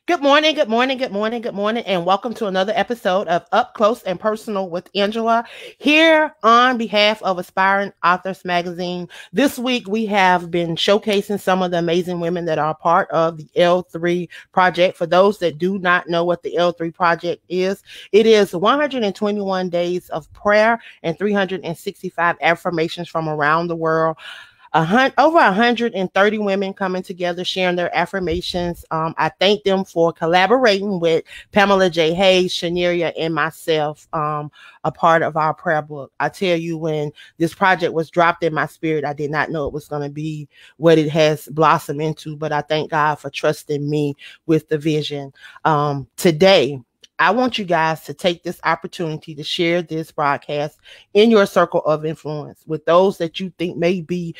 Good morning, good morning, good morning, good morning, and welcome to another episode of Up Close and Personal with Angela here on behalf of Aspiring Authors Magazine. This week, we have been showcasing some of the amazing women that are part of the L3 Project. For those that do not know what the L3 Project is, it is 121 days of prayer and 365 affirmations from around the world. Over 130 women coming together, sharing their affirmations. I thank them for collaborating with Pamela J. Hayes, Shaneria, and myself, a part of our prayer book. I tell you, when this project was dropped in my spirit, I did not know it was going to be what it has blossomed into, but I thank God for trusting me with the vision. Today, I want you guys to take this opportunity to share this broadcast in your circle of influence with those that you think may be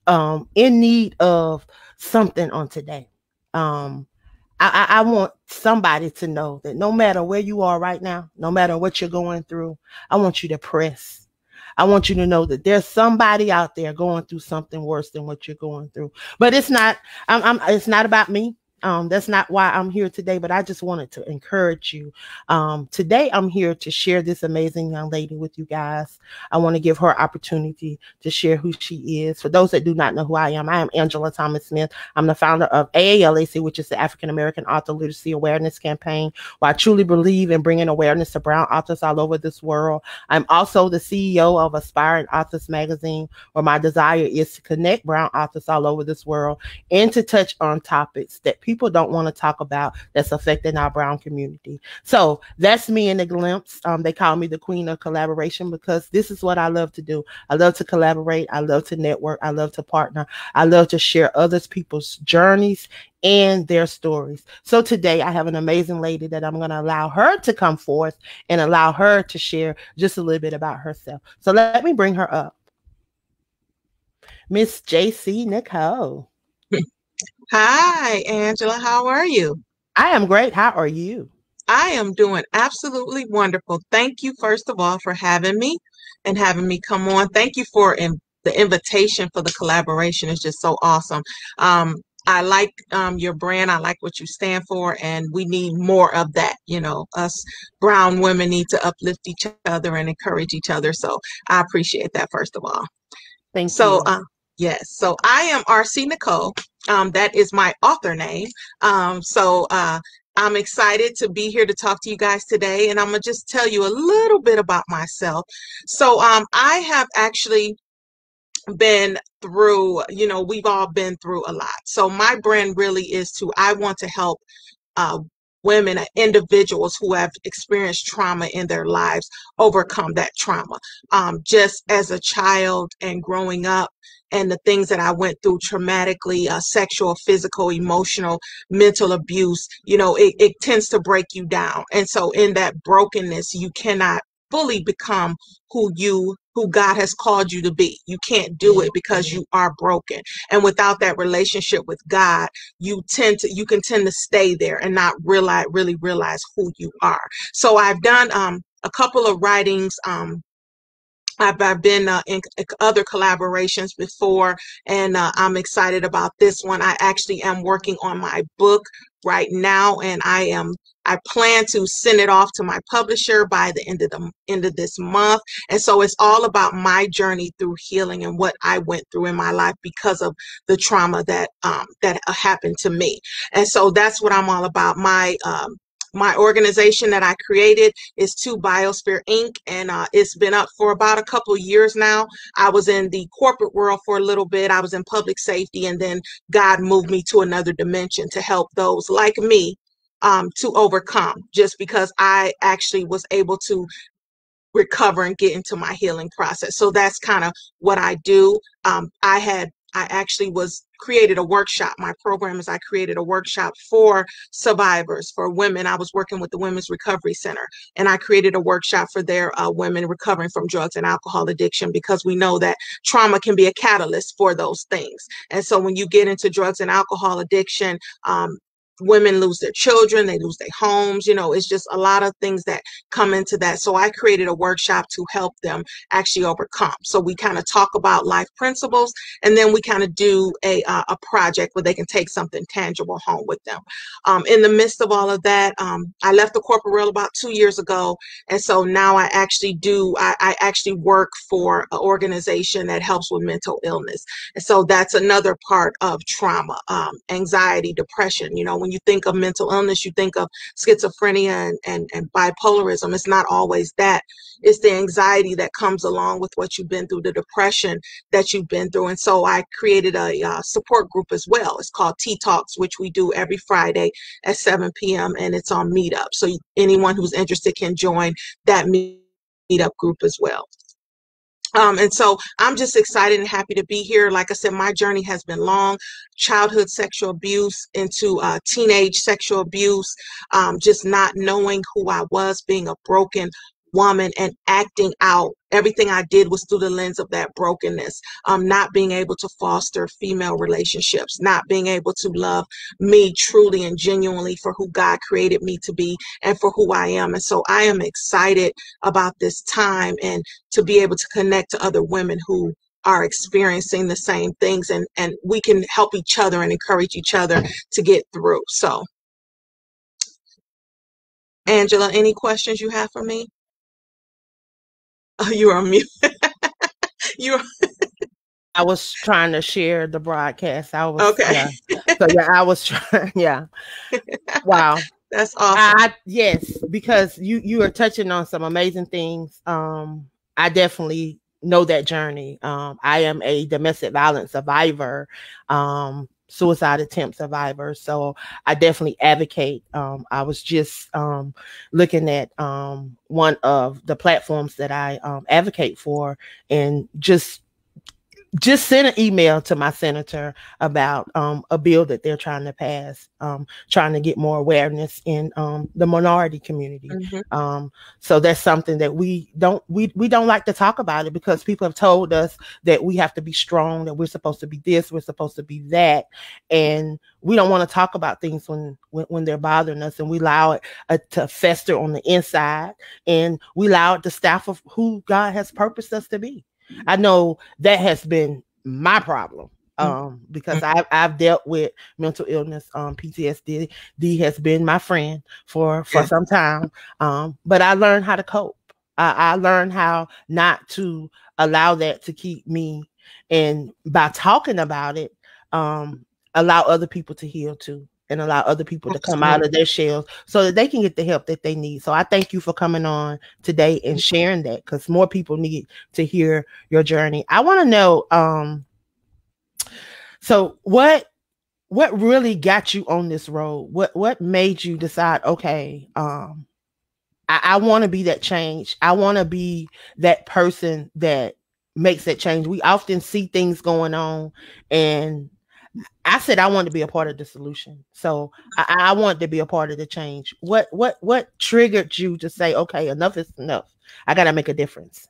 in need of something on today. I want somebody to know that no matter where you are right now, no matter what you're going through, I want you to press. I want you to know that there's somebody out there going through something worse than what you're going through. But it's not. It's not about me. That's not why I'm here today, but I just wanted to encourage you. Today, I'm here to share this amazing young lady with you guys. I want to give her opportunity to share who she is. For those that do not know who I am Angela Thomas Smith. I'm the founder of AAALAC, which is the African American Author Literacy Awareness Campaign, where I truly believe in bringing awareness to brown authors all over this world. I'm also the CEO of Aspiring Authors Magazine, where my desire is to connect brown authors all over this world and to touch on topics that people don't want to talk about that's affecting our brown community. So that's me in a glimpse. They call me the queen of collaboration because this is what I love to do. I love to collaborate. I love to network. I love to partner. I love to share others people's journeys and their stories. So today I have an amazing lady that I'm going to allow her to come forth and allow her to share just a little bit about herself. So let me bring her up. Miss JC Nicole. Hi, Angela. How are you? I am great. How are you? I am doing absolutely wonderful. Thank you, first of all, for having me and having me come on. Thank you for the invitation for the collaboration. It's just so awesome. I like your brand. I like what you stand for, and we need more of that. You know, us brown women need to uplift each other and encourage each other. So I appreciate that, first of all. Thank So, you. yes, so I am RC Nicole. That is my author name. I'm excited to be here to talk to you guys today, and I'm gonna just tell you a little bit about myself. So, I have actually been through, we've all been through a lot. So my brand really is I want to help uh, women, individuals who have experienced trauma in their lives overcome that trauma. Just as a child and growing up, and the things that I went through traumatically, sexual, physical, emotional, mental abuse, it tends to break you down. And so in that brokenness, you cannot fully become who God has called you to be. You can't do it because you are broken. And without that relationship with God, you can tend to stay there and not really realize who you are. So I've done a couple of writings. I've been in other collaborations before, and I'm excited about this one. I actually am working on my book right now, and I plan to send it off to my publisher by the end of this month. And so it's all about my journey through healing and what I went through in my life because of the trauma that happened to me. And so that's what I'm all about. My organization that I created is 2 Biosphere Inc. And it's been up for about a couple of years now. I was in the corporate world for a little bit. I was in public safety, and then God moved me to another dimension to help those like me to overcome, just because I actually was able to recover and get into my healing process. So that's kind of what I do. I actually created a workshop. My program is I created a workshop for survivors, for women. I was working with the Women's Recovery Center, and I created a workshop for their women recovering from drugs and alcohol addiction, because we know that trauma can be a catalyst for those things. And so when you get into drugs and alcohol addiction, women lose their children, they lose their homes. It's just a lot of things that come into that. So I created a workshop to help them actually overcome. So we kind of talk about life principles, and then we kind of do a project where they can take something tangible home with them. In the midst of all of that, I left the corporate world about 2 years ago. And so now I actually work for an organization that helps with mental illness. And so that's another part of trauma, anxiety, depression. When you think of mental illness, you think of schizophrenia and bipolarism. It's not always that. It's the anxiety that comes along with what you've been through, the depression that you've been through. And so I created a support group as well. It's called Tea Talks, which we do every Friday at 7 p.m. and it's on Meetup. So anyone who's interested can join that Meetup group as well. And so I'm just excited and happy to be here. Like I said, my journey has been long. Childhood sexual abuse into teenage sexual abuse, just not knowing who I was, being a broken woman and acting out. Everything I did was through the lens of that brokenness, not being able to foster female relationships, not being able to love me truly and genuinely for who God created me to be and for who I am. And so I am excited about this time and to be able to connect to other women who are experiencing the same things, and we can help each other and encourage each other to get through. So, Angela, any questions you have for me? Oh, you're on mute. You're I was trying to share the broadcast. okay. Yeah. So yeah, I was trying. Yeah. Wow. That's awesome. Yes, because you are touching on some amazing things. I definitely know that journey. I am a domestic violence survivor, suicide attempt survivor. So I definitely advocate. I was just looking at one of the platforms that I advocate for, and just sent an email to my senator about a bill that they're trying to pass, trying to get more awareness in the minority community. Mm-hmm. So that's something that we don't like to talk about it, because people have told us that we have to be strong, that we're supposed to be this, we're supposed to be that, and we don't want to talk about things when they're bothering us, and we allow it to fester on the inside, and we allow it to staff of who God has purposed us to be. I know that has been my problem, because I've dealt with mental illness. PTSD has been my friend for some time, but I learned how to cope. I learned how not to allow that to keep me, and by talking about it, allow other people to heal too, and allow other people to come out of their shells so that they can get the help that they need. So I thank you for coming on today and sharing that, because more people need to hear your journey. I want to know, so what really got you on this road? What made you decide, okay, I want to be that change. I want to be that person that makes that change. We often see things going on, and I said I want to be a part of the solution. So I want to be a part of the change. What triggered you to say, okay, enough is enough. I got to make a difference.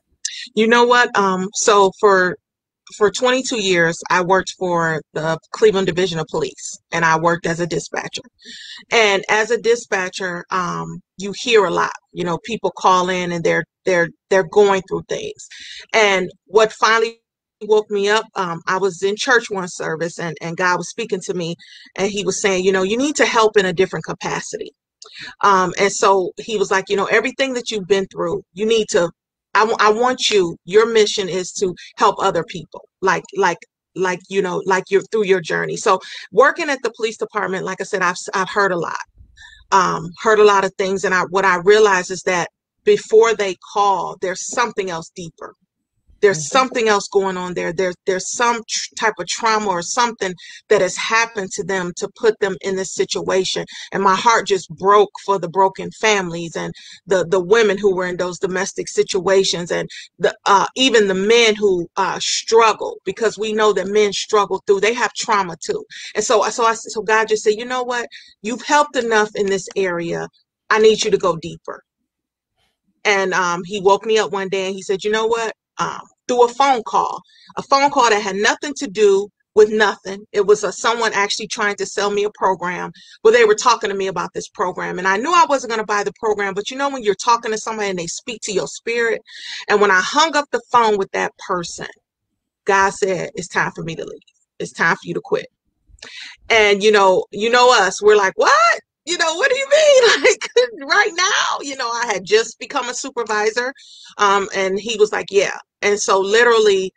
You know what? So for 22 years, I worked for the Cleveland Division of Police, and I worked as a dispatcher. And as a dispatcher, you hear a lot. People call in and they're going through things. And what finally woke me up, I was in church one service, and God was speaking to me, and he was saying, you need to help in a different capacity. And so he was like, everything that you've been through, you need to, I want your mission is to help other people, like you're through your journey. So working at the police department, like I said, I've heard a lot of things. And what I realized is that before they call, there's something else deeper. There's something else going on there. There's some type of trauma or something that has happened to them to put them in this situation. And my heart just broke for the broken families and the women who were in those domestic situations, and even the men who struggle, because we know that men struggle through. They have trauma too. And so God just said, you know what? You've helped enough in this area. I need you to go deeper. And he woke me up one day and he said, you know what? Through a phone call that had nothing to do with nothing. It was someone actually trying to sell me a program, where they were talking to me about this program. And I knew I wasn't going to buy the program, but you know, when you're talking to somebody and they speak to your spirit. And when I hung up the phone with that person, God said, it's time for me to leave. It's time for you to quit. And you know us, we're like, what? What do you mean? Like, right now, I had just become a supervisor. And he was like, yeah. And so literally,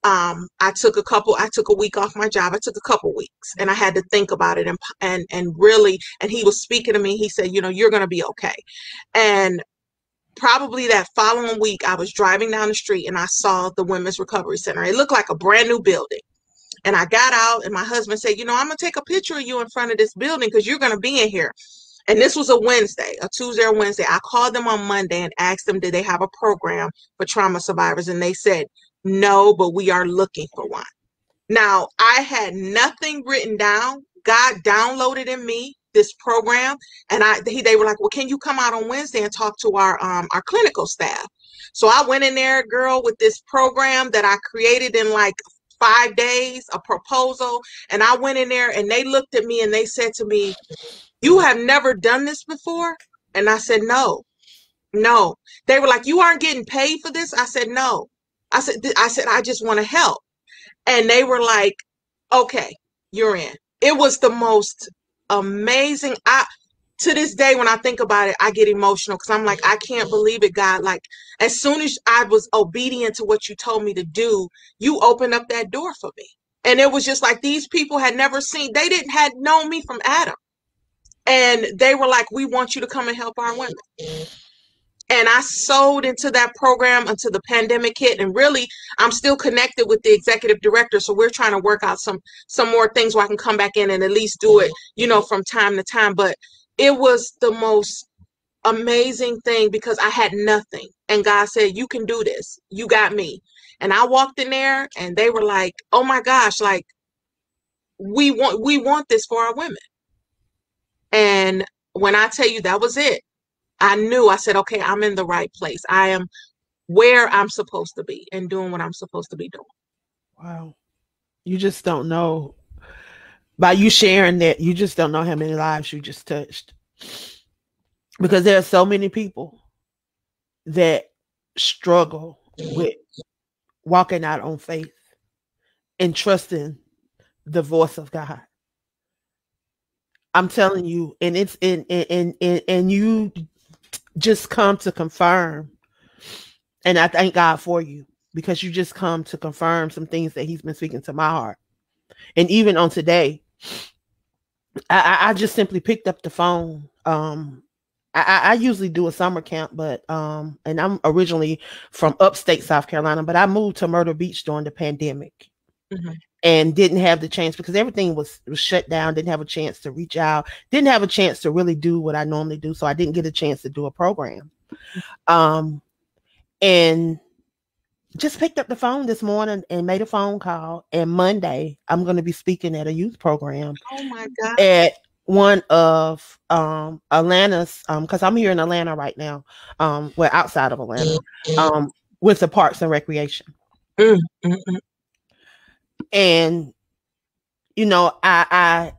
I took a week off my job. I took a couple weeks, and I had to think about it, and really, and he was speaking to me. He said, you're going to be okay. And probably that following week, I was driving down the street and I saw the Women's Recovery Center. It looked like a brand new building. And I got out, and my husband said, I'm going to take a picture of you in front of this building because you're going to be in here. And this was a Wednesday, a Tuesday or Wednesday. I called them on Monday and asked them, did they have a program for trauma survivors? And they said, no, but we are looking for one. Now, I had nothing written down. God downloaded in me this program, and they were like, well, can you come out on Wednesday and talk to our clinical staff? So I went in there, girl, with this program that I created in like 5 days, a proposal. And I went in there, and they looked at me and they said to me, you have never done this before? And I said, no. They were like, you aren't getting paid for this? I said, no. I said, I just want to help. And they were like, okay, you're in. It was the most amazing. To this day, when I think about it, I get emotional because I'm like, I can't believe it, God. Like, as soon as I was obedient to what you told me to do, you opened up that door for me. And it was just like, these people had never seen, they had known me from Adam. And they were like, we want you to come and help our women. And I sold into that program until the pandemic hit. And really, I'm still connected with the executive director. So we're trying to work out some more things where I can come back in and at least do it, from time to time. But it was the most amazing thing because I had nothing. And God said, you can do this. You got me. And I walked in there and they were like, oh my gosh, like, we want this for our women. And when I tell you that was it, I said, okay, I'm in the right place. I am where I'm supposed to be and doing what I'm supposed to be doing. Wow. You just don't know. By you sharing that, you just don't know how many lives you just touched. Because there are so many people that struggle with walking out on faith and trusting the voice of God. I'm telling you, and it's and you just come to confirm. And I thank God for you because you just come to confirm some things that he's been speaking to my heart. And even on today, I just simply picked up the phone. I usually do a summer camp, but and I'm originally from upstate South Carolina, but I moved to Myrtle Beach during the pandemic. Mm-hmm. And didn't have the chance because everything was shut down. Didn't have a chance to reach out. Didn't have a chance to really do what I normally do. So I didn't get a chance to do a program. And just picked up the phone this morning and made a phone call. And Monday, I'm going to be speaking at a youth program. Oh my God. At one of Atlanta's, because I'm here in Atlanta right now. We're outside of Atlanta, with the Parks and Recreation. Mm-hmm. And I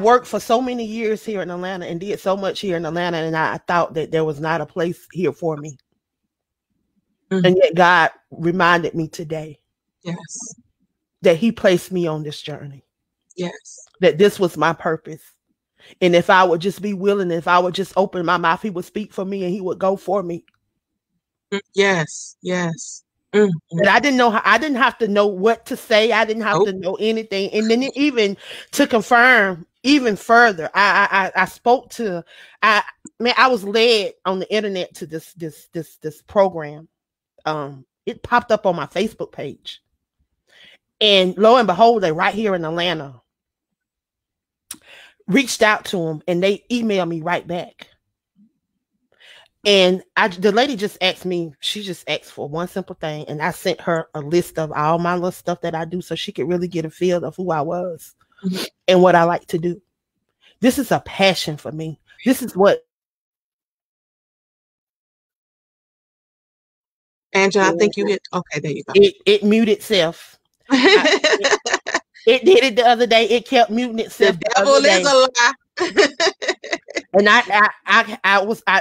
worked for so many years here in Atlanta and did so much here in Atlanta, and I thought that there was not a place here for me. Mm-hmm. And yet God reminded me today, yes, that he placed me on this journey. Yes. That this was my purpose. And if I would just be willing, if I would just open my mouth, he would speak for me and he would go for me. Yes, yes. Mm-hmm. And I didn't have to know what to say. I didn't have to know anything. And then even to confirm even further, I spoke to, I was led on the internet to this program. It popped up on my Facebook page. And lo and behold, they right here in Atlanta reached out to them and they emailed me right back. And the lady just asked me, she just asked for one simple thing. And I sent her a list of all my little stuff that I do so she could really get a feel of who I was and what I like to do. This is a passion for me. This is what. Angela, I think you hit, okay, there you go. It muted itself. It did it the other day. It kept muting itself. The devil is a lie. And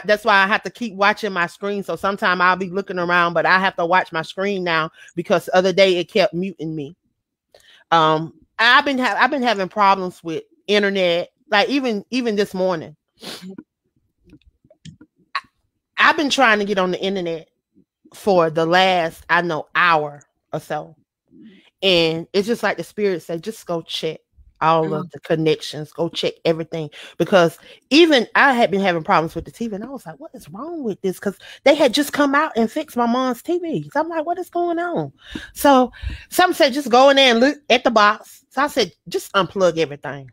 that's why I have to keep watching my screen. So sometimes I'll be looking around, but I have to watch my screen now because the other day it kept muting me. I've been having problems with internet, like even this morning. I've been trying to get on the internet for the last, hour or so. And it's just like the Spirit said, just go check all of the connections, go check everything. Because even I had been having problems with the TV, and I was like, what is wrong with this? Because they had just come out and fixed my mom's TV. So I'm like, what is going on? So some said, just go in there and look at the box. So I said, just unplug everything.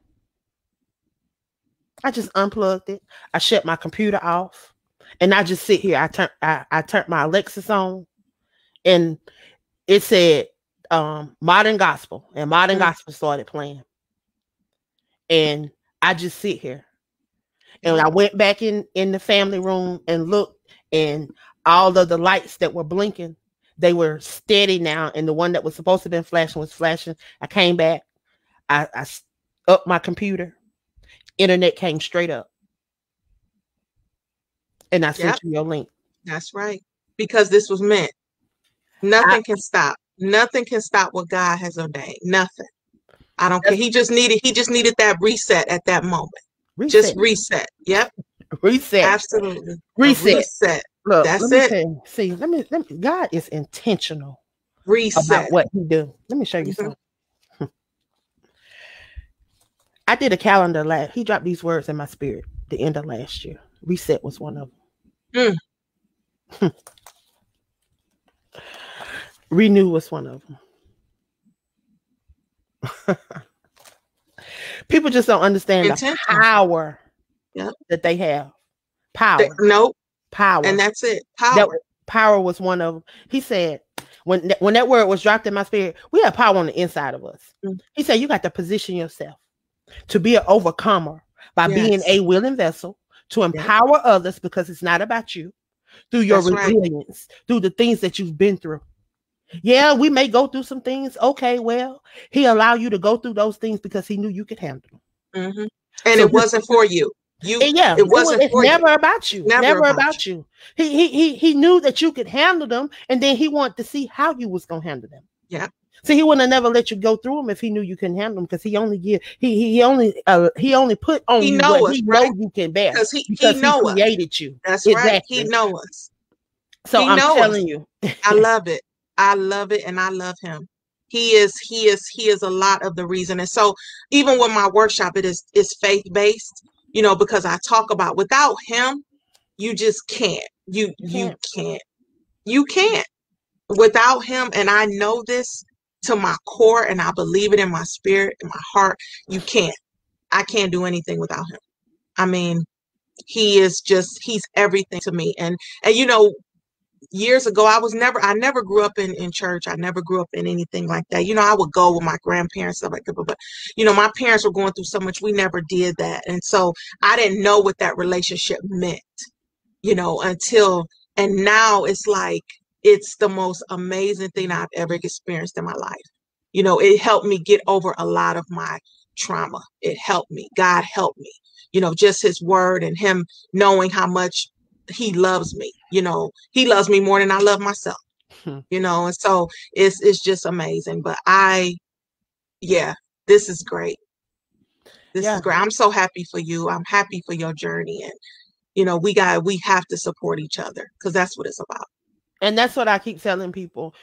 I just unplugged it. I shut my computer off. And I just sit here. I turned my Alexis on, and it said modern gospel, and modern gospel started playing. And I just sit here. And I went back in the family room and looked, and all of the lights that were blinking, they were steady now. And the one that was supposed to have been flashing was flashing. I came back. I upped my computer. Internet came straight up. And I sent you your link. That's right. Because this was meant. Nothing can stop. Nothing can stop what God has ordained. Nothing. I don't care. He just needed that reset at that moment. Just reset. Yep. Reset. Absolutely. Reset. Look, that's it. See, let me God is intentional. Reset. About what he do. Let me show you something. I did a calendar he dropped these words in my spirit the end of last year. Reset was one of them. Renew was one of them. People just don't understand the power that they have. Power. Power. And that's it. Power. Power was one of them. He said, when that word was dropped in my spirit, we have power on the inside of us. He said, you got to position yourself to be an overcomer by being a willing vessel to empower others, because it's not about you, through your resilience, through the things that you've been through. Yeah, we may go through some things. Okay, well, he allowed you to go through those things because he knew you could handle them. And so it wasn't for you. It wasn't for never you. About you. Never about you. He knew that you could handle them, and then he wanted to see how you was gonna handle them. Yeah. See, he wouldn't have never let you go through them if he knew you couldn't handle them, because he only put on you what he know you can bear, because he created you. That's right. He knows us. So I'm telling you, I love it. I love it, and I love him. He is a lot of the reason. And so even with my workshop, it's faith-based, because I talk about without him, you just can't. You can't. Without him, and I know this to my core, and I believe it in my spirit, in my heart, you can't. I can't do anything without him. I mean, he's everything to me. And years ago, I never grew up in church. I never grew up in anything like that. I would go with my grandparents, stuff like that. But my parents were going through so much. We never did that. And so I didn't know what that relationship meant, and now it's like, it's the most amazing thing I've ever experienced in my life. It helped me get over a lot of my trauma. It helped me. God helped me, just his word and him knowing how much he loves me. He loves me more than I love myself, and so it's just amazing. But this is great. This is great. I'm so happy for you. I'm happy for your journey. And, we have to support each other, because that's what it's about. And that's what I keep telling people.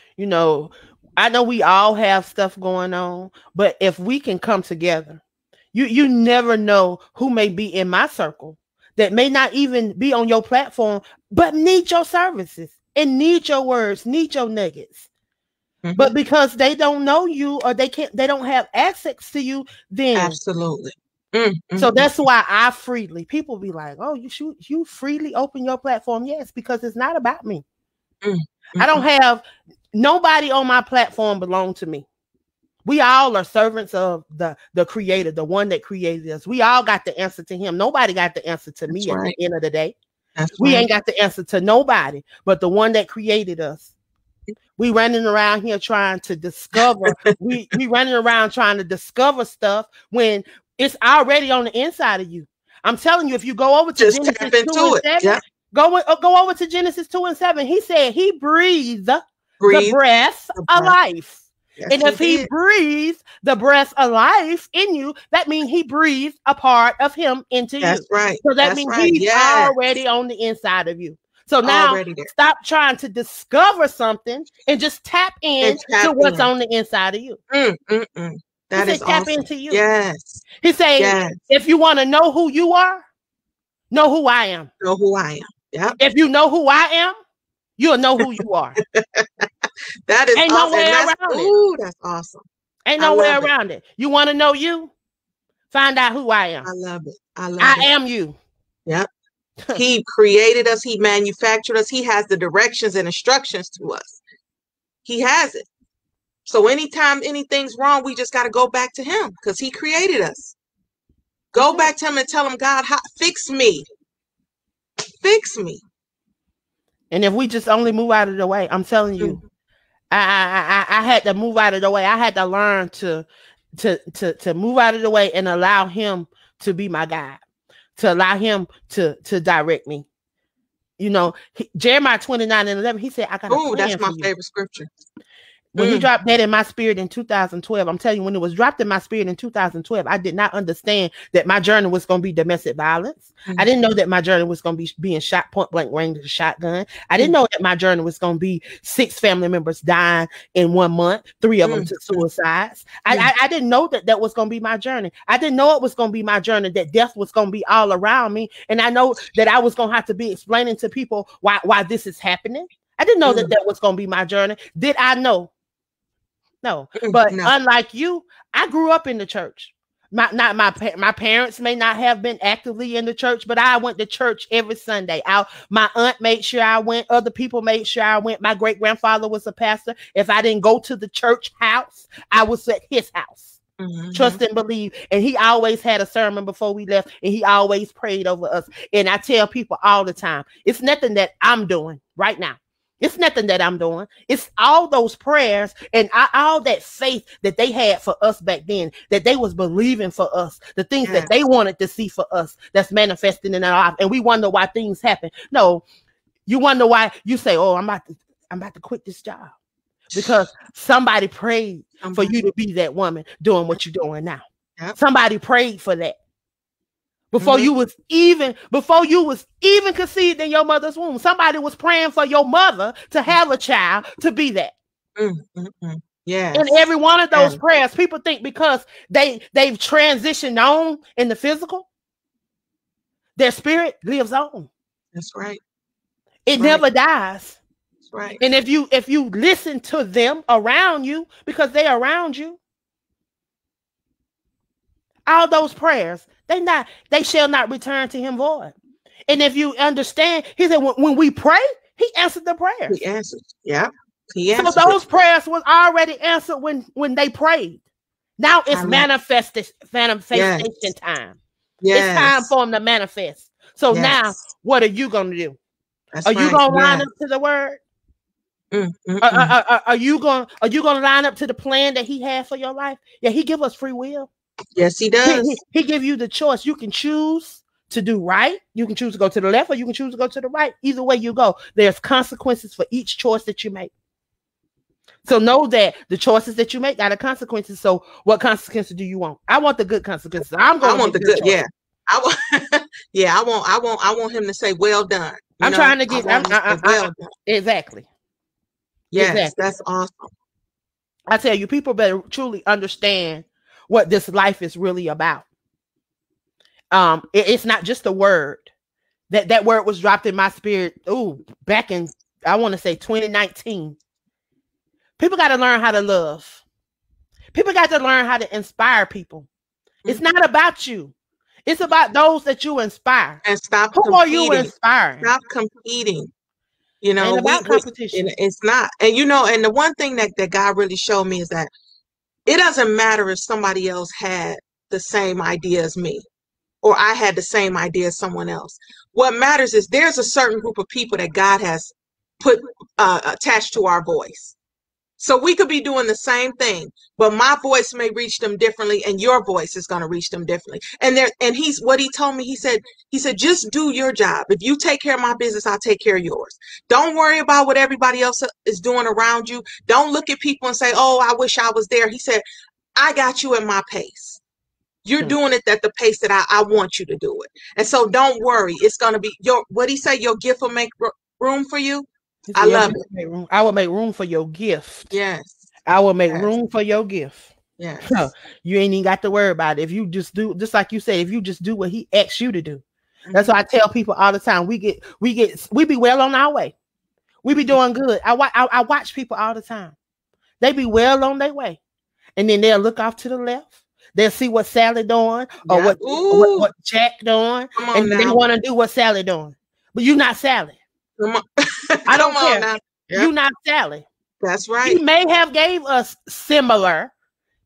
I know we all have stuff going on, but if we can come together, you never know who may be in my circle that may not even be on your platform, but need your services and need your words, need your nuggets. But because they don't know you, or they don't have access to you, then absolutely. So that's why people be like, oh, you freely open your platform. Yes, because it's not about me. I don't have nobody on my platform belong to me. We all are servants of the creator, the one that created us. We all got the answer to him. Nobody got the answer to me at the end of the day. We ain't got the answer to nobody but the one that created us. We running around here trying to discover. we running around trying to discover stuff when it's already on the inside of you. I'm telling you, if you go over to Just Genesis tap 2 into and it. 7, Yep. go over to Genesis 2 and 7. He said he breathed the breath of life. Yes, and if he breathes the breath of life in you, that means he breathed a part of him into you. That's right. So that means he's already on the inside of you. So now stop trying to discover something and just tap in to what's on the inside of you. That is tap awesome. into you. Yes. He said, if you want to know who you are, know who I am. Know who I am. Yep. If you know who I am, you'll know who you are. That is Ain't awesome. no way around it. Ooh, that's awesome. Ain't no way around it. You want to know you? Find out who I am. I love it. I am you. Yep. He created us. He manufactured us. He has the directions and instructions to us. He has it. So anytime anything's wrong, we just got to go back to him because he created us. Go back to him and tell him, God, fix me. Fix me. And if we just only move out of the way, I'm telling you, I had to move out of the way. I had to learn to move out of the way and allow him to be my guide, to allow him to direct me. You know, Jeremiah 29:11, he said, I got a plan. That's my favorite scripture. When he dropped that in my spirit in 2012, I'm telling you, when it was dropped in my spirit in 2012, I did not understand that my journey was going to be domestic violence. I didn't know that my journey was going to be being shot point blank range with a shotgun. I didn't know that my journey was going to be 6 family members dying in 1 month, 3 of them to suicides. I didn't know that was going to be my journey. I didn't know it was going to be my journey, that death was going to be all around me. And I know that I was going to have to be explaining to people why this is happening. I didn't know that was going to be my journey. Did I know? No, but unlike you, I grew up in the church. My parents may not have been actively in the church, but I went to church every Sunday. My aunt made sure I went. Other people made sure I went. My great grandfather was a pastor. If I didn't go to the church house, I was at his house. Trust and believe. And he always had a sermon before we left, and he always prayed over us. And I tell people all the time, it's nothing that I'm doing right now. It's nothing that I'm doing. It's all those prayers and all that faith that they had for us back then, that they was believing for us, the things that they wanted to see for us that's manifesting in our life. And we wonder why things happen. No, you wonder why you say, oh, I'm about to quit this job because somebody prayed for you to be that woman doing what you're doing now. Somebody prayed for that. Before you was even conceived in your mother's womb, somebody was praying for your mother to have a child to be that. Yeah. And every one of those prayers, people think because they've transitioned on in the physical, their spirit lives on. That's right. It never dies. That's right. And if you listen to them around you, because they're around you, all those prayers, they shall not return to him void. And if you understand, he said, when we pray, he answered the prayers. He answered. Yeah. He answered. So those prayers was already answered when they prayed. Now it's manifestation time. It's time for them to manifest. So now what are you going to do? Are you going to line up to the word? Are you going to line up to the plan that he had for your life? Yeah, he give us free will. Yes, he does. He give you the choice. You can choose to do right. You can choose to go to the left, or you can choose to go to the right. Either way you go, there's consequences for each choice that you make. So know that the choices that you make got a consequences. So what consequences do you want? I want the good consequences. I want the good. Yeah. I want him to say, well done. I'm trying to get well done. Exactly. Yes, exactly. That's awesome. I tell you, people better truly understand what this life is really about. It's not just a word. That word was dropped in my spirit. Back in, I want to say 2019. People got to learn how to love. People got to learn how to inspire people. It's not about you. It's about those that you inspire. And stop. Who are you inspiring? Stop competing. Ain't about competition. It's not. And and the one thing that God really showed me is that it doesn't matter if somebody else had the same idea as me, or I had the same idea as someone else. What matters is there's a certain group of people that God has put attached to our voice. So we could be doing the same thing, but my voice may reach them differently, and your voice is going to reach them differently. And what he told me, he said, just do your job. If you take care of my business, I'll take care of yours. Don't worry about what everybody else is doing around you. Don't look at people and say, oh, I wish I was there. He said, I got you at my pace. You're doing it at the pace that I want you to do it. And so don't worry. It's going to be what he say, your gift will make room for you. I love it. I will make room for your gift. Yes. I will make room for your gift. Yes. You ain't even got to worry about it. If you just do, just like you said, if you just do what he asks you to do. That's why I tell people all the time, we be well on our way. We be doing good. I watch people all the time. They be well on their way. And then they'll look off to the left. They'll see what Sally doing or what Jack doing. And they want to do what Sally doing. But you're not Sally. I don't care. Yep. You're not Sally. That's right. He may have gave us similar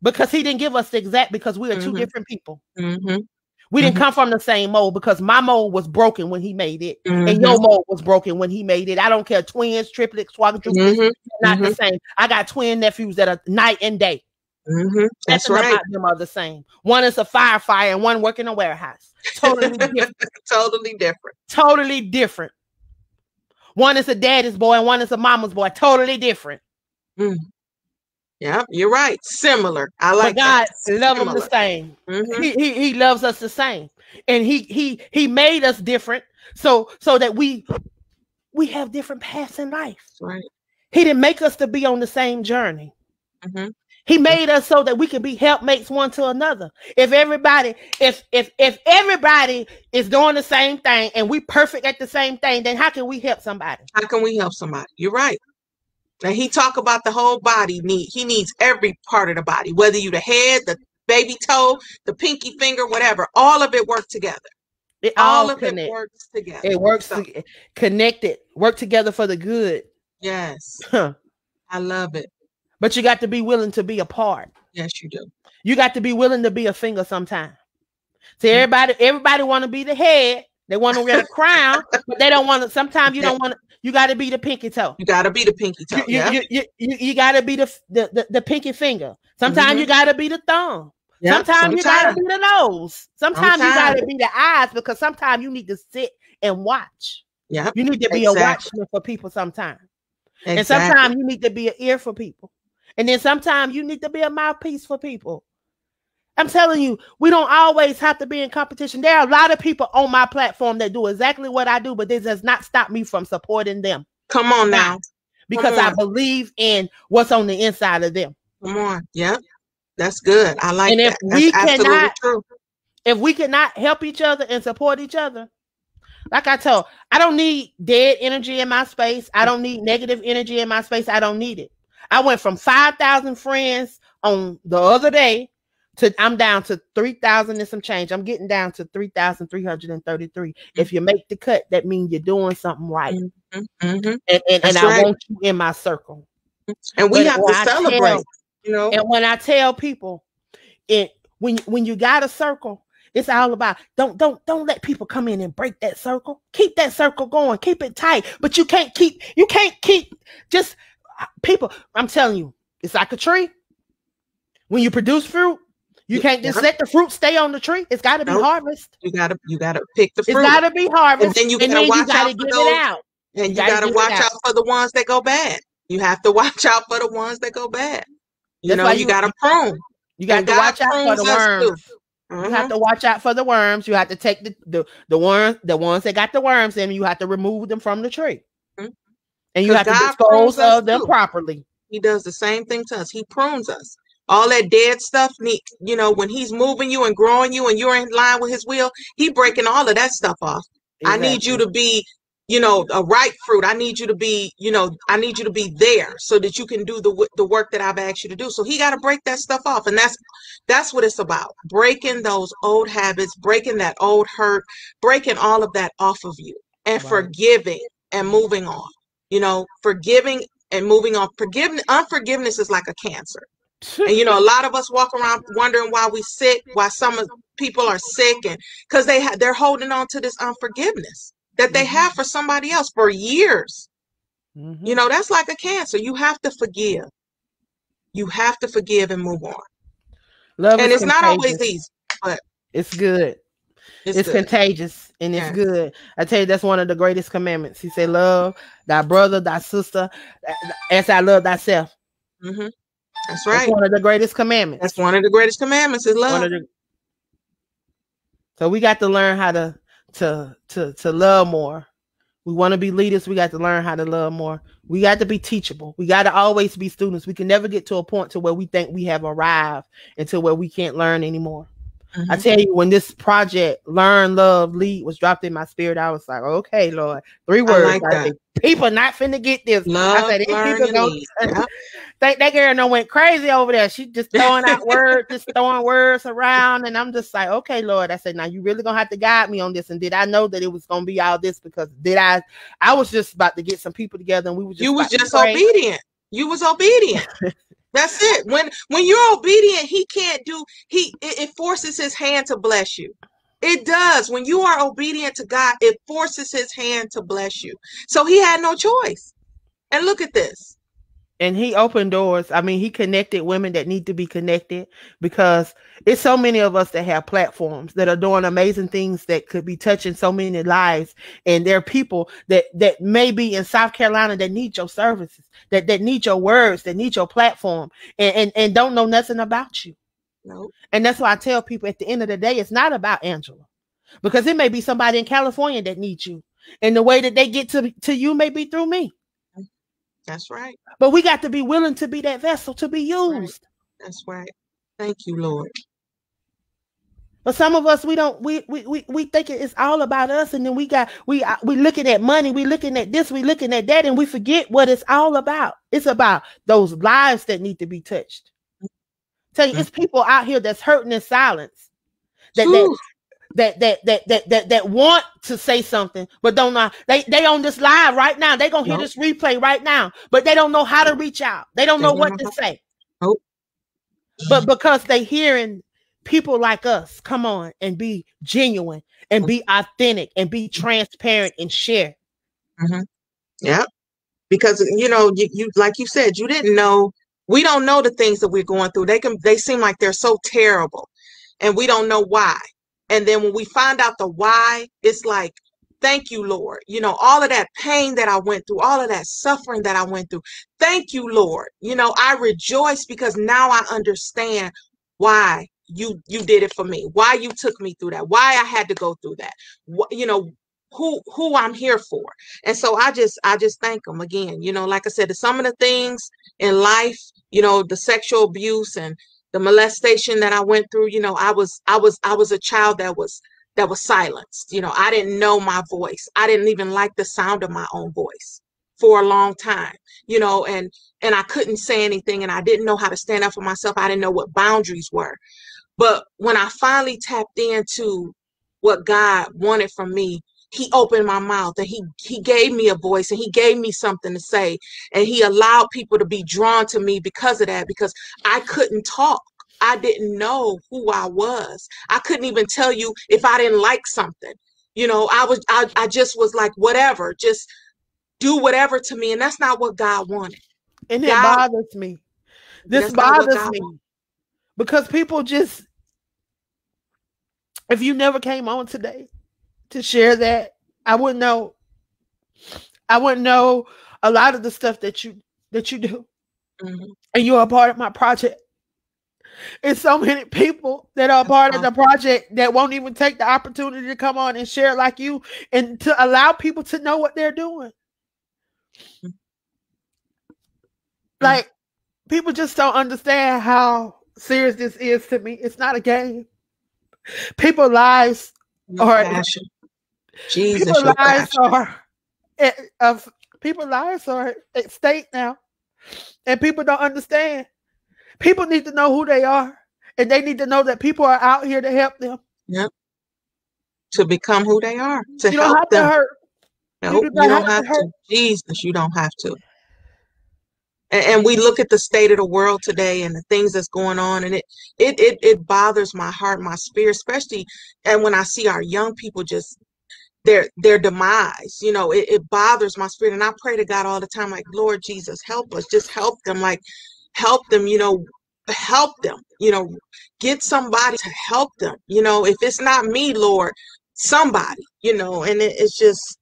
because he didn't give us the exact, because we are two different people. We didn't come from the same mold, because my mold was broken when he made it. And your mold was broken when he made it. I don't care. Twins, triplets, quadruplets, not the same. I got twin nephews that are night and day. That's right. About them are the same. One is a firefighter and one working in a warehouse. Totally different. Totally different. Totally different. One is a daddy's boy and one is a mama's boy. Totally different. Yeah, you're right. Similar. I like God love them the same. He loves us the same, and he made us different so that we have different paths in life. Right. He didn't make us to be on the same journey. He made us so that we can be helpmates one to another. If everybody is doing the same thing and we perfect at the same thing, then how can we help somebody? How can we help somebody? You're right. And he talk about the whole body. He needs every part of the body, whether you the head, the baby toe, the pinky finger, whatever. All of it works together. It works together. It works connected. Work together for the good. Yes. I love it. But you got to be willing to be a part. Yes, you do. You got to be willing to be a finger sometime. See, everybody want to be the head. They want to wear a crown, but they don't want to. Sometimes you don't want to. You got to be the pinky toe. You got to be the pinky toe. You got to be the pinky finger. Sometimes you got to be the thumb. Sometimes you got to be the nose. Sometimes you got to be the eyes, because sometimes you need to sit and watch. Yeah, you need to be a watchman for people sometimes. And sometimes you need to be an ear for people. And then sometimes you need to be a mouthpiece for people. I'm telling you, we don't always have to be in competition. There are a lot of people on my platform that do exactly what I do, but this does not stop me from supporting them. Come on now. Because I believe in what's on the inside of them. Come on. Yep. That's good. I like that. If we cannot help each other and support each other, like I told, I don't need dead energy in my space. I don't need negative energy in my space. I don't need it. I went from 5,000 friends on the other day to I'm down to 3,000 and some change. I'm getting down to 3,333. If you make the cut, that means you're doing something right. And I want you in my circle. And we have to celebrate, And when I tell people, when you got a circle, it's all about don't let people come in and break that circle. Keep that circle going. Keep it tight. But you can't keep just people. I'm telling you, it's like a tree. When you produce fruit, you can't just let the fruit stay on the tree. It's got to be harvested. You gotta pick the fruit. It's got to be harvested. And then you gotta watch out for those. And you gotta watch out for the ones that go bad. You have to watch out for the ones that go bad. You gotta prune. You got to watch out for the worms. You have to watch out for the worms. You have to take the ones that got the worms, and you have to remove them from the tree. And you have to dispose of them properly. He does the same thing to us. He prunes us. All that dead stuff, when he's moving you and growing you and you're in line with his will, he breaking all of that stuff off. Exactly. I need you to be, a ripe fruit. I need you to be, I need you to be there so that you can do the work that I've asked you to do. So he got to break that stuff off. And that's what it's about. Breaking those old habits, breaking that old hurt, breaking all of that off of you, and forgiving and moving on. Forgiving and moving on. Unforgiveness is like a cancer. And a lot of us walk around wondering why we sick, why some people are sick, and because they're holding on to this unforgiveness that they have for somebody else for years. You know, that's like a cancer. You have to forgive. You have to forgive and move on. Love And is it's not always contagious. easy, but It's good. It's good. contagious and it's Yes. good. I tell you, that's one of the greatest commandments. He said, love thy brother, thy sister, as I love thyself. Mm-hmm. That's That's right. one of the greatest commandments. That's one of the greatest commandments is love. So we got to learn how to love more. We want to be leaders. We got to learn how to love more. We got to be teachable. We got to always be students. We can never get to a point to where we think we have arrived until where we can't learn anymore. Mm-hmm. I tell you, when this project, Learn, Love, Lead, was dropped in my spirit, I was like, okay, Lord, 3 words. I like that. People not finna get this. Love, I said, learn, people go. Yep. That girl no went crazy over there. She just throwing out words, just throwing words around. And I'm just like, okay, Lord. I said, now you really gonna have to guide me on this. And did I know that it was gonna be all this? Because I was just about to get some people together and we were just You was just obedient. You was obedient. That's it. When you're obedient, it forces his hand to bless you. It does. When you are obedient to God, it forces his hand to bless you. So he had no choice. And look at this. And he opened doors. I mean, he connected women that need to be connected, because it's so many of us that have platforms that are doing amazing things that could be touching so many lives. And there are people that may be in South Carolina that need your services, that need your words, that need your platform, and don't know nothing about you. Nope. And that's why I tell people, at the end of the day, it's not about Angela, because it may be somebody in California that needs you. And the way that they get to you may be through me. That's right. But we got to be willing to be that vessel to be used. Right. That's right. Thank you, Lord. But some of us, we think it's all about us, and then we looking at money, we looking at this, we looking at that, and we forget what it's all about. It's about those lives that need to be touched. Tell you, it's people out here that's hurting in silence, that want to say something but don't know. They on this live right now. They gonna hear this replay right now, but they don't know how to reach out. They don't know what to say. Nope. But because they hearing people like us come on and be genuine and be authentic and be transparent and share. Mm-hmm. Yeah, because you like you said, you didn't know. We don't know the things that we're going through. They seem like they're so terrible, and we don't know why. And then when we find out the why, it's like, thank you, Lord. All of that pain that I went through, all of that suffering that I went through. Thank you, Lord. I rejoice because now I understand why you did it for me, why you took me through that, why I had to go through that, who I'm here for. And so I just thank them again. Like I said, some of the things in life, the sexual abuse and the molestation that I went through, I was a child that was silenced. I didn't know my voice. I didn't even like the sound of my own voice for a long time, and I couldn't say anything, and I didn't know how to stand up for myself. I didn't know what boundaries were. But when I finally tapped into what God wanted from me, he opened my mouth, and he gave me a voice, and he gave me something to say, and he allowed people to be drawn to me because of that, because I couldn't talk. I didn't know who I was. I couldn't even tell you if I didn't like something. I just was like, whatever, just do whatever to me. And that's not what God wanted. And it bothers me. This bothers me because people just, if you never came on today to share that, I wouldn't know. I wouldn't know a lot of the stuff that you do. Mm-hmm. And you're a part of my project. And so many people that are a part of the project that won't even take the opportunity to come on and share like you, and to allow people to know what they're doing. Mm-hmm. Like, people just don't understand how serious this is to me. It's not a game. People's lives are passion. Jesus, people's lives are at stake now, and people don't understand. People need to know who they are, and they need to know that people are out here to help them. Yep. To become who they are. To you help don't have them. To hurt. Nope, you don't have to. Jesus, you don't have to. And we look at the state of the world today and the things that's going on, and it bothers my heart, my spirit, especially and when I see our young people just their demise. You know, it bothers my spirit. And I pray to God all the time, like, Lord Jesus, help us, just help them, like help them, you know, help them, you know, get somebody to help them. You know, if it's not me, Lord, somebody, you know. And it's just,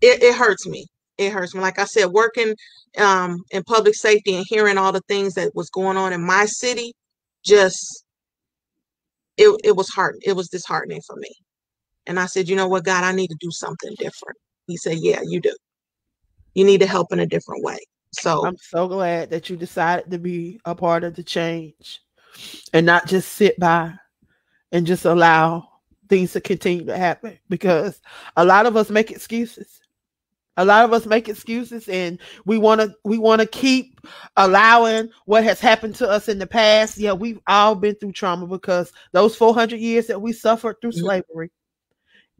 it hurts me. It hurts me. Like I said, working in public safety and hearing all the things that was going on in my city, just it was hard. It was disheartening for me. And I said, you know what, God, I need to do something different. He said, yeah, you do. You need to help in a different way. So I'm so glad that you decided to be a part of the change and not just sit by and just allow things to continue to happen, because a lot of us make excuses. A lot of us make excuses, and we want to keep allowing what has happened to us in the past. Yeah, we've all been through trauma, because those 400 years that we suffered through slavery,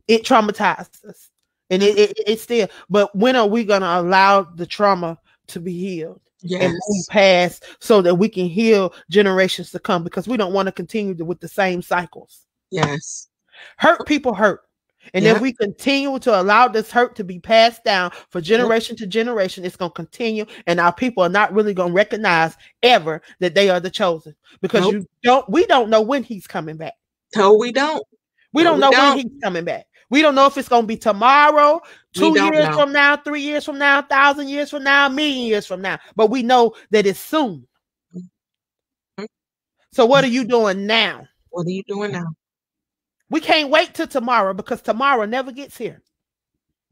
it traumatized us. And it's still, but when are we going to allow the trauma to be healed and move past so that we can heal generations to come? Because we don't want to continue with the same cycles. Yes. Hurt people hurt. And if we continue to allow this hurt to be passed down for generation to generation, it's going to continue. And our people are not really going to recognize ever that they are the chosen, because we don't know when he's coming back. No, we don't. We don't know when he's coming back. We don't know if it's going to be tomorrow, 2 years from now, 3 years from now, 1,000 years from now, 1,000,000 years from now. But we know that it's soon. So what are you doing now? What are you doing now? We can't wait till tomorrow, because tomorrow never gets here.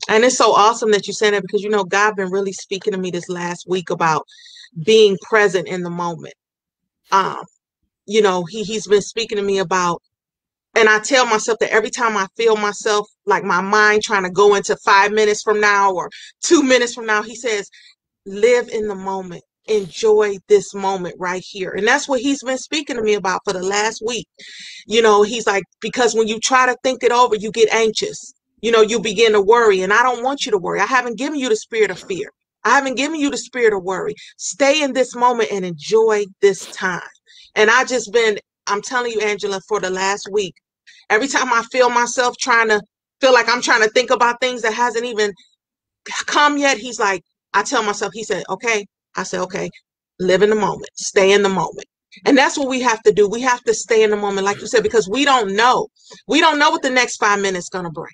And it's so awesome that you said that, because, you know, God been really speaking to me this last week about being present in the moment. You know, he's been speaking to me about, and I tell myself that every time I feel myself, like my mind trying to go into 5 minutes from now or 2 minutes from now, he says, live in the moment. Enjoy this moment right here. And that's what he's been speaking to me about for the last week. You know, he's like, because when you try to think it over, you get anxious. You know, you begin to worry. And I don't want you to worry. I haven't given you the spirit of fear. I haven't given you the spirit of worry. Stay in this moment and enjoy this time. And I'm telling you, Angela, for the last week, every time I feel myself feel like I'm trying to think about things that hasn't even come yet, he's like, I tell myself, he said, okay. I said, okay, live in the moment, stay in the moment. And that's what we have to do. We have to stay in the moment, like you said, because we don't know. We don't know what the next 5 minutes is going to bring.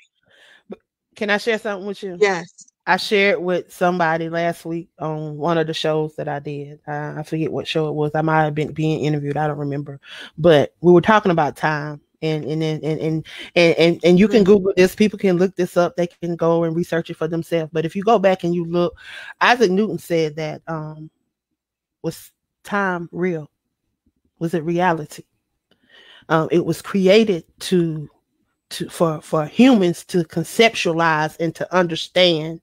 Can I share something with you? Yes. I shared with somebody last week on one of the shows that I did. I forget what show it was. I might have been being interviewed. I don't remember. But we were talking about time. And you can Google this. People can look this up. They can go and research it for themselves. But if you go back and you look, Isaac Newton said that was time real? Was it reality? It was created for humans to conceptualize and to understand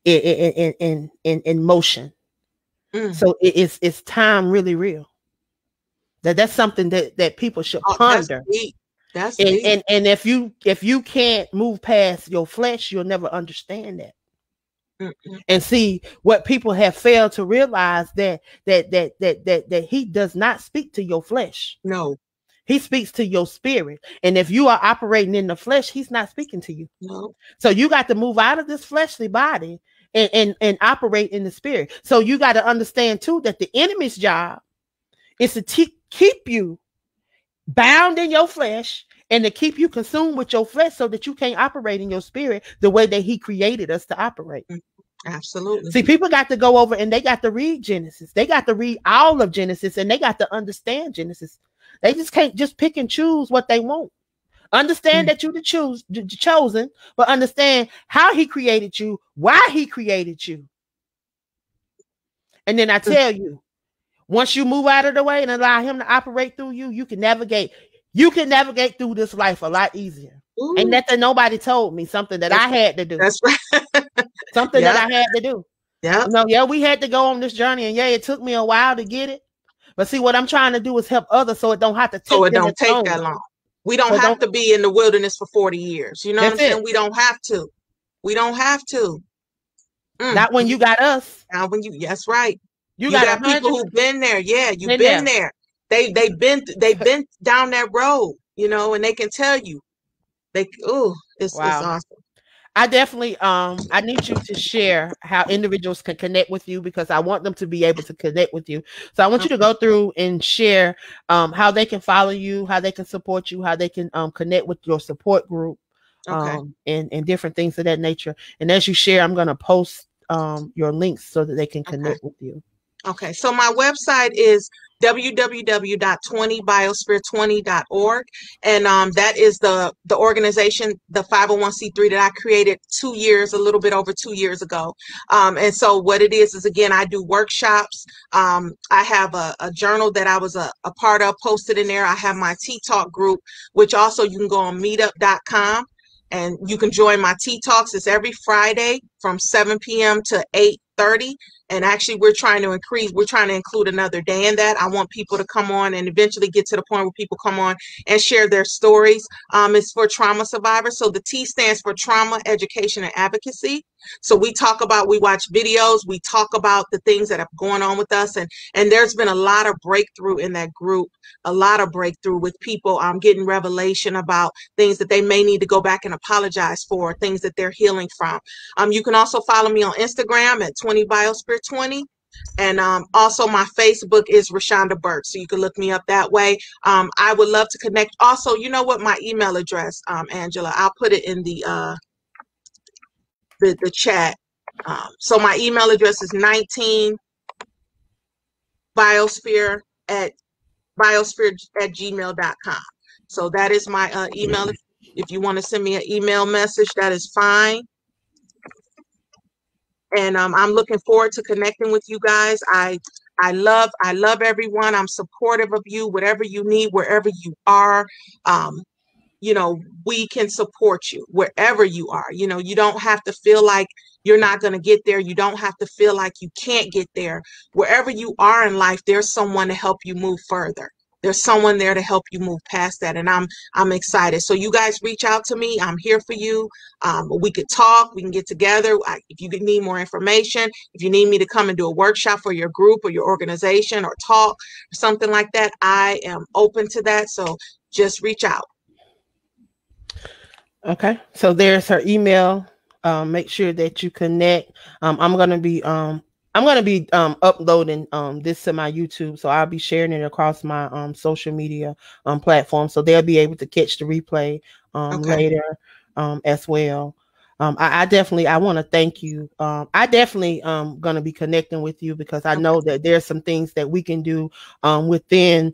in motion. So it's time really real? That's something that people should ponder. That's deep. And if you can't move past your flesh, you'll never understand that. And see, what people have failed to realize that he does not speak to your flesh. No. He speaks to your spirit. And if you are operating in the flesh, he's not speaking to you. No. So you got to move out of this fleshly body and operate in the spirit. So you got to understand too that the enemy's job is to keep you bound in your flesh and to keep you consumed with your flesh so that you can't operate in your spirit the way that he created us to operate. Absolutely. See, people got to go over and they got to read Genesis. They got to read all of Genesis, and they got to understand Genesis. They just can't just pick and choose what they want. Understand that you're the chosen, but understand how he created you, why he created you. And then I tell you, once you move out of the way and allow him to operate through you, you can navigate through this life a lot easier. Ooh. Ain't nothing nobody told me, something that I had to do. That's right. Something that I had to do. Yeah. No, we had to go on this journey, and it took me a while to get it. But see, what I'm trying to do is help others so it don't have to take that long. We don't have to be in the wilderness for 40 years. You know what I'm saying? We don't have to. We don't have to. Not when you got us. Now when that's right. You got people who've been there. Yeah, you've been there. They've been down that road, you know, and they can tell you. It's Wow. awesome. I definitely I need you to share how individuals can connect with you, because I want them to be able to connect with you. So I want you to go through and share how they can follow you, how they can support you, how they can connect with your support group, and different things of that nature. And as you share, I'm going to post your links so that they can connect with you. Okay, so my website is www.20biosphere20.org, and that is the organization, the 501c3 that I created a little bit over 2 years ago. And so what it is again, I do workshops. I have a journal that I was a part of, posted in there. I have my Tea Talk group, which also you can go on meetup.com. And you can join my Tea Talks. It's every Friday from 7 p.m. to 8:30. And actually, we're trying to include another day in that. I want people to come on and eventually get to the point where people come on and share their stories. It's for trauma survivors. So the T stands for Trauma, Education, and Advocacy. So we watch videos, we talk about the things that are going on with us. And there's been a lot of breakthrough in that group, a lot of breakthrough with people getting revelation about things that they may need to go back and apologize for, things that they're healing from. You can also follow me on Instagram at 20biosphere20. And also my Facebook is Rashonda Burke, so you can look me up that way. I would love to connect. Also, you know what, my email address, Angela, I'll put it in the chat. So my email address is 19biosphere@gmail.com. So that is my email. If you want to send me an email message, that is fine. And I'm looking forward to connecting with you guys. I love everyone. I'm supportive of you, whatever you need, wherever you are. We can support you wherever you are. You don't have to feel like you're not going to get there. You don't have to feel like you can't get there. Wherever you are in life, there's someone to help you move further. There's someone there to help you move past that. And I'm excited. So you guys reach out to me. I'm here for you. We could talk. We can get together. If you need more information, if you need me to come and do a workshop for your group or your organization or talk or something like that, I am open to that. So just reach out. Okay. So there's her email. Make sure that you connect. I'm going to be uploading this to my YouTube, so I'll be sharing it across my social media platform, so they'll be able to catch the replay later as well. I definitely want to thank you. I definitely going to be connecting with you, because I know that there's some things that we can do within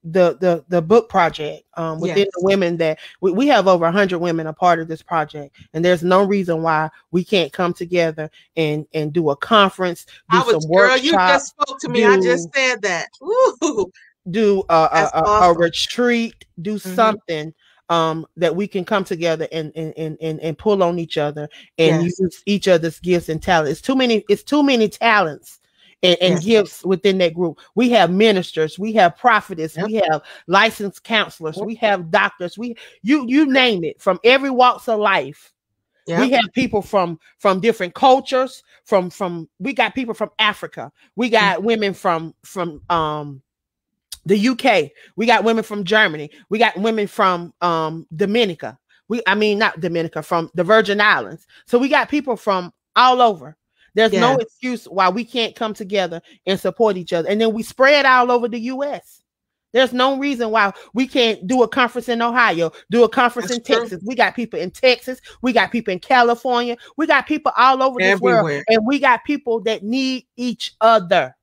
the book project, within the women that we have over 100 women a part of this project, and there's no reason why we can't come together and do a conference, do some workshops. You just spoke to me. I just said that. Ooh. Do a retreat, do something that we can come together and pull on each other and use each other's gifts and talents. It's too many talents and gifts within that group. We have ministers, we have prophetess, we have licensed counselors, we have doctors, you name it, from every walks of life. We have people from different cultures, we got people from Africa, we got women from the UK, we got women from Germany, we got women from Dominica, not Dominica, from the Virgin Islands. So we got people from all over. There's no excuse why we can't come together and support each other. And then we spread all over the US. There's no reason why we can't do a conference in Ohio, do a conference in Texas. We got people in Texas. We got people in California. We got people all over this world. And we got people that need each other.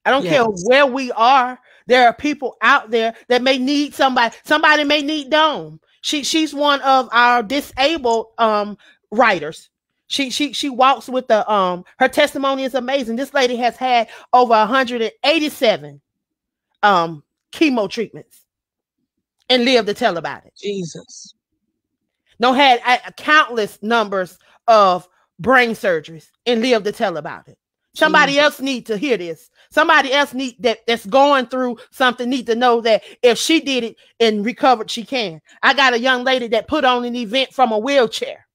I don't care where we are. There are people out there that may need somebody. Somebody may need D.A.M.O.N. She's one of our disabled writers. She walks with the her testimony is amazing. This lady has had over 187 chemo treatments and lived to tell about it. Jesus. Had countless numbers of brain surgeries and lived to tell about it. Somebody else need to hear this. Somebody else that's going through something need to know that if she did it and recovered, she can. I got a young lady that put on an event from a wheelchair.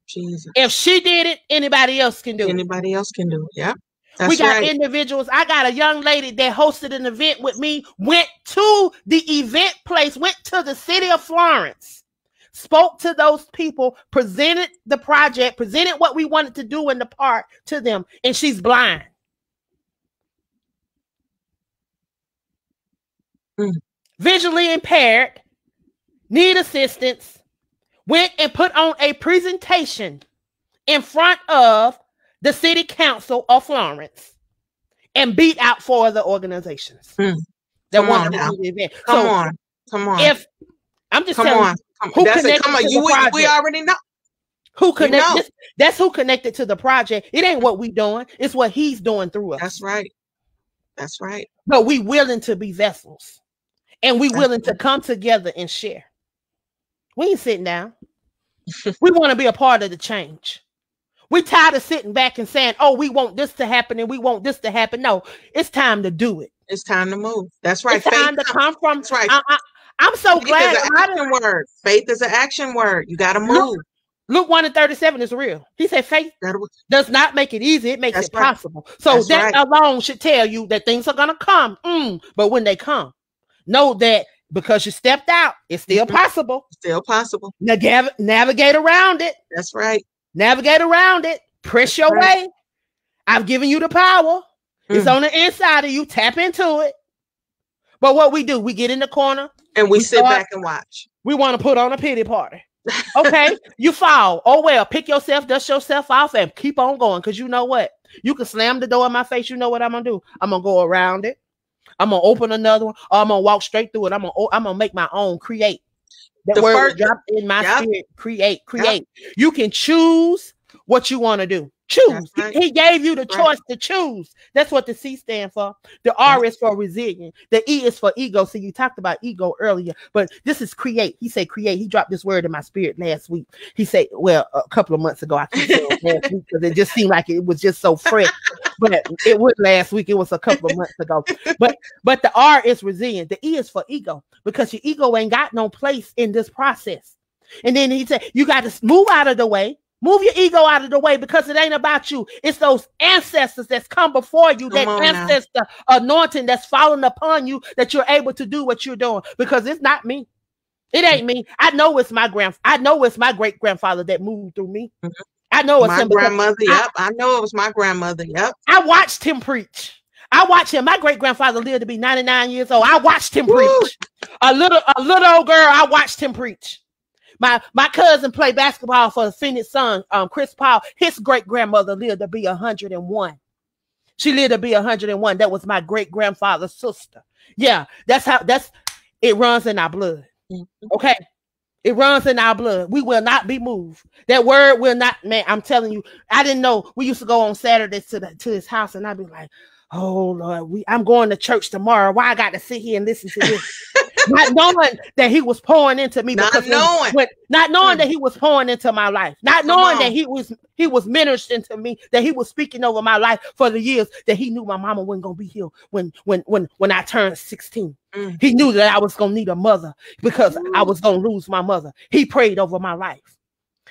Jesus. If she did it, anybody else can do it. Anybody else can do it. Yeah. We got individuals. I got a young lady that hosted an event with me, went to the event place, went to the city of Florence, spoke to those people, presented the project, presented what we wanted to do in the park to them, and she's blind. Visually impaired, need assistance, went and put on a presentation in front of the city council of Florence and beat out 4 other organizations that wanted to do the event. Come on. If I'm just telling you, who connected to the project? We already know. Who connected? That's who connected to the project. It ain't what we doing. It's what he's doing through us. That's right. That's right. But we willing to be vessels. And we willing to come together and share. We ain't sitting down. We want to be a part of the change. We tired of sitting back and saying, oh, we want this to happen and we want this to happen. No, it's time to do it. It's time to move. That's right. It's time to come from. That's right. I'm so glad. Faith is an action word. Faith is an action word. You got to move. Luke 1:37 is real. He said faith does not make it easy. It makes it possible. So that alone should tell you that things are going to come. But when they come, know that because you stepped out, it's still possible. Still possible. Navigate around it. That's right. Navigate around it. Press your way. I've given you the power. It's on the inside of you. Tap into it. But what we do, we get in the corner. And we sit back and watch. We want to put on a pity party. Okay, you fall. Oh, well, pick yourself, dust yourself off, and keep on going. Because you know what? You can slam the door in my face. You know what I'm going to do? I'm going to go around it. I'm going to open another one. Or I'm going to walk straight through it. I'm going to make my own. Create. That word dropped in my spirit. Create. You can choose what you want to do. Choose. Right. He gave you the choice to choose. That's what the C stands for. The R is for resilient. The E is for ego. So you talked about ego earlier, but this is create. He said create. He dropped this word in my spirit last week. He said, well, a couple of months ago, I keep saying last week because it just seemed like it was just so fresh. But it wasn't last week. It was a couple of months ago. But the R is resilient. The E is for ego because your ego ain't got no place in this process. And then he said, you got to move out of the way. Move your ego out of the way because it ain't about you. It's those ancestors that's come before you, that ancestor anointing that's fallen upon you that you're able to do what you're doing because it's not me. It ain't me. I know it's my great grandfather that moved through me. I know it's my grandmother. I know it was my grandmother. Yep. I watched him preach. I watched him. My great grandfather lived to be 99 years old. I watched him preach. A little old girl. I watched him preach. My cousin played basketball for the Phoenix Suns. Chris Paul, his great grandmother lived to be 101. She lived to be 101. That was my great grandfather's sister. Yeah, it runs in our blood. Okay, it runs in our blood. We will not be moved. That word will not. Man, I'm telling you, I didn't know. We used to go on Saturdays to his house, and I'd be like, oh Lord, I'm going to church tomorrow. Why I got to sit here and listen to this? Not knowing that he was pouring into me, not knowing that he was pouring into my life, not knowing that he was ministering to me, that he was speaking over my life for the years that he knew my mama wasn't gonna be here when I turned 16. He knew that I was gonna need a mother because I was gonna lose my mother. He prayed over my life.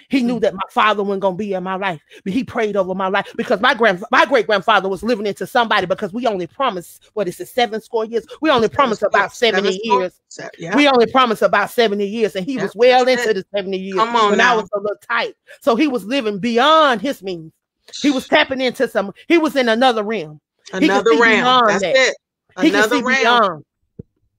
He knew that my father wasn't going to be in my life, but he prayed over my life because my great grandfather was living into somebody because we only promised, 7 score years? We only promised about 70 years. Yeah. We only promised about 70 years, and he was well into the 70 years when I was a little tight. So he was living beyond his means. He was tapping into he was in another realm. Another realm. That's it. Another realm.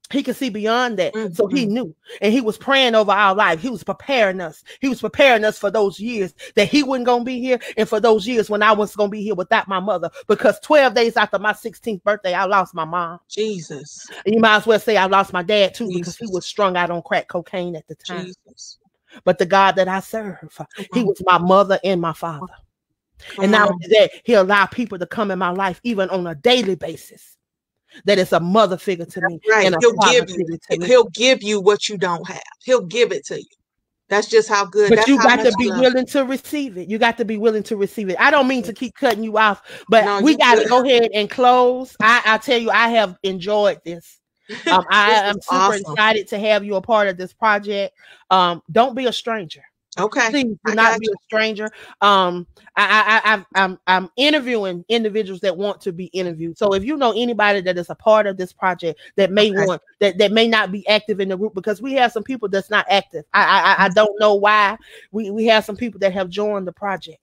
He could see beyond that. So he knew. And he was praying over our life. He was preparing us. He was preparing us for those years that he wasn't going to be here. And for those years when I was going to be here without my mother. Because 12 days after my 16th birthday, I lost my mom. Jesus. And you might as well say I lost my dad too, because he was strung out on crack cocaine at the time. Jesus. But the God that I serve, he was my mother and my father. And not only that, he allowed people to come in my life even on a daily basis. That is a mother figure to me. Right. And he'll give you what you don't have. He'll give it to you. That's just how good. But you got to be willing to receive it. You got to be willing to receive it. I don't mean to keep cutting you off, but we got to go ahead and close. I tell you, I have enjoyed this. I am super excited to have you a part of this project. Don't be a stranger. Okay. Please do I not got be you. a stranger. I'm interviewing individuals that want to be interviewed. So if you know anybody that is a part of this project that may want that may not be active in the group, because we have some people that's not active. I don't know why. We have some people that have joined the project.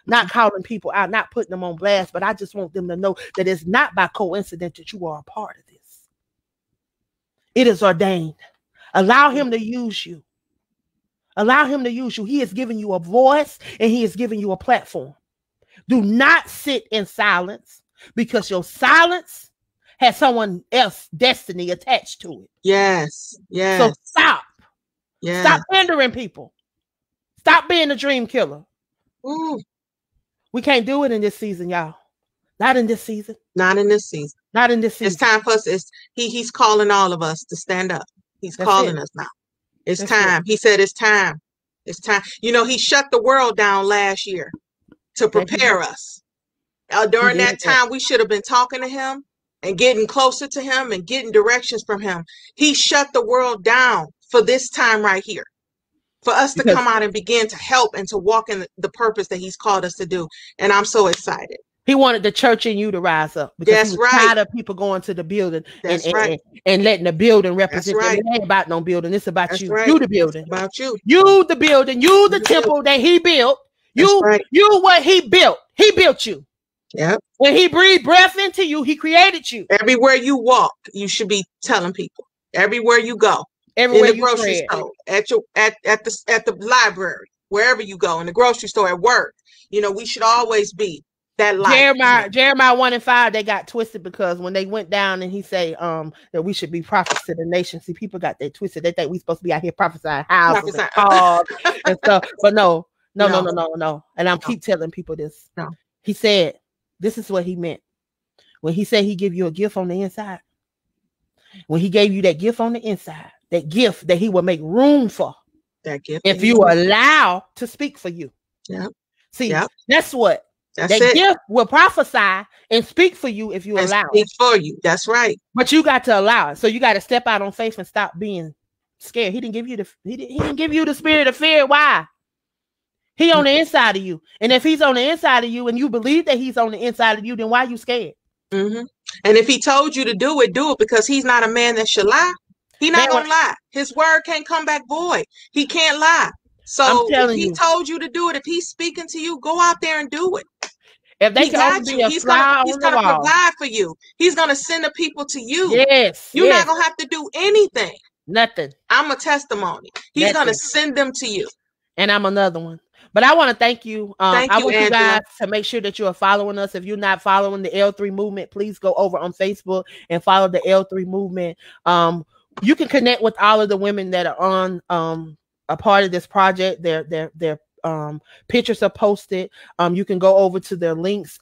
Not calling people out, not putting them on blast, but I just want them to know that it's not by coincidence that you are a part of this. It is ordained. Allow him to use you. Allow him to use you. He has given you a voice and he has given you a platform. Do not sit in silence, because your silence has someone else's destiny attached to it. Yes. Yes. So stop. Yes. Stop hindering people. Stop being a dream killer. Ooh. We can't do it in this season, y'all. Not in this season. Not in this season. Not in this season. It's time for us. He's calling all of us to stand up. He's calling us now. It's time. He said it's time. It's time. You know, he shut the world down last year to prepare us. During that time, we should have been talking to him and getting closer to him and getting directions from him. He shut the world down for this time right here, for us to come out and begin to help and to walk in the purpose that he's called us to do. And I'm so excited. He wanted the church in you to rise up, because he was tired of people going to the building and letting the building represent them. It ain't about no building. It's about you. You the building. It's about you. You the building. You the temple that he built. You what he built. He built you. Yep. When he breathed breath into you, he created you. Everywhere you walk, you should be telling people. Everywhere you go. Everywhere in the grocery store, at the library, wherever you go, in the grocery store, at work. You know, we should always be that light. Jeremiah 1:5, they got twisted, because when they went down and he said that we should be prophets to the nation. See, people got that twisted. They think we supposed to be out here prophesying houses and cars and stuff. But no. And I'm keep telling people this. No. He said, this is what he meant. When he said he give you a gift on the inside. When he gave you that gift on the inside, that gift that he will make room for. That gift. If you allow to speak for you. Yeah. See, that's what. That gift will prophesy and speak for you if you allow it. For you. That's right. But you got to allow it. So you got to step out on faith and stop being scared. He didn't give you the spirit of fear. Why? He on the inside of you. And if he's on the inside of you and you believe that he's on the inside of you, then why are you scared? Mm-hmm. And if he told you to do it, because he's not a man that should lie. He's not going to lie. His word can't come back void. He can't lie. So if he told you to do it, if he's speaking to you, go out there and do it. If they can be he's going to provide for you. He's going to send the people to you. Yes. You're not going to have to do anything. Nothing. I'm a testimony. He's going to send them to you. And I'm another one. But I want to thank you. I want Angela. you guys to make sure that you are following us. If you're not following the L3 movement, please go over on Facebook and follow the L3 movement. You can connect with all of the women that are on a part of this project. Their pictures are posted. You can go over to their links.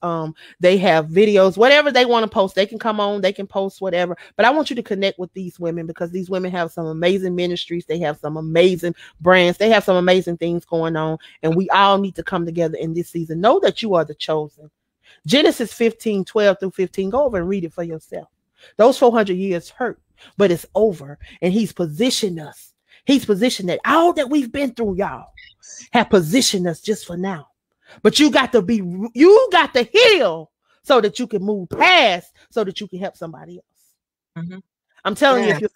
They have videos, whatever they want to post. They can come on, they can post whatever. But I want you to connect with these women, because these women have some amazing ministries. They have some amazing brands. They have some amazing things going on. And we all need to come together in this season. Know that you are the chosen. Genesis 15:12-15. Go over and read it for yourself. Those 400 years hurt, but it's over. And he's positioned us. He's positioned that all that we've been through, y'all, have positioned us just for now. But you got to heal so that you can move past, so that you can help somebody else. Mm-hmm. I'm telling you, if you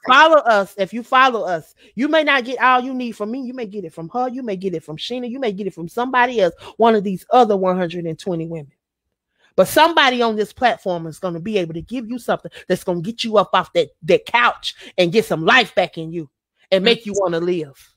follow us, you may not get all you need from me. You may get it from her. You may get it from Sheena. You may get it from somebody else, one of these other 120 women. But somebody on this platform is going to be able to give you something that's going to get you up off that couch and get some life back in you and make you want to live.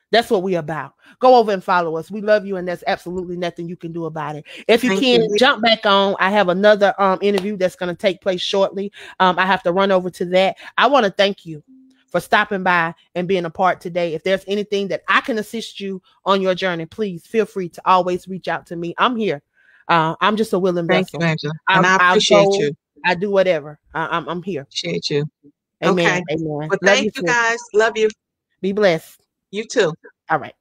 That's what we're about. Go over and follow us. We love you, and there's absolutely nothing you can do about it. If you can, jump back on. I have another interview that's going to take place shortly. I have to run over to that. I want to thank you for stopping by and being a part today. If there's anything that I can assist you on your journey, please feel free to always reach out to me. I'm here. I'm just a willing vessel. Thank you, Angela. And I appreciate you. I do whatever. I'm here. Appreciate you. Amen. Okay. Amen. Well, thank you guys. Love you. Be blessed. You too. All right.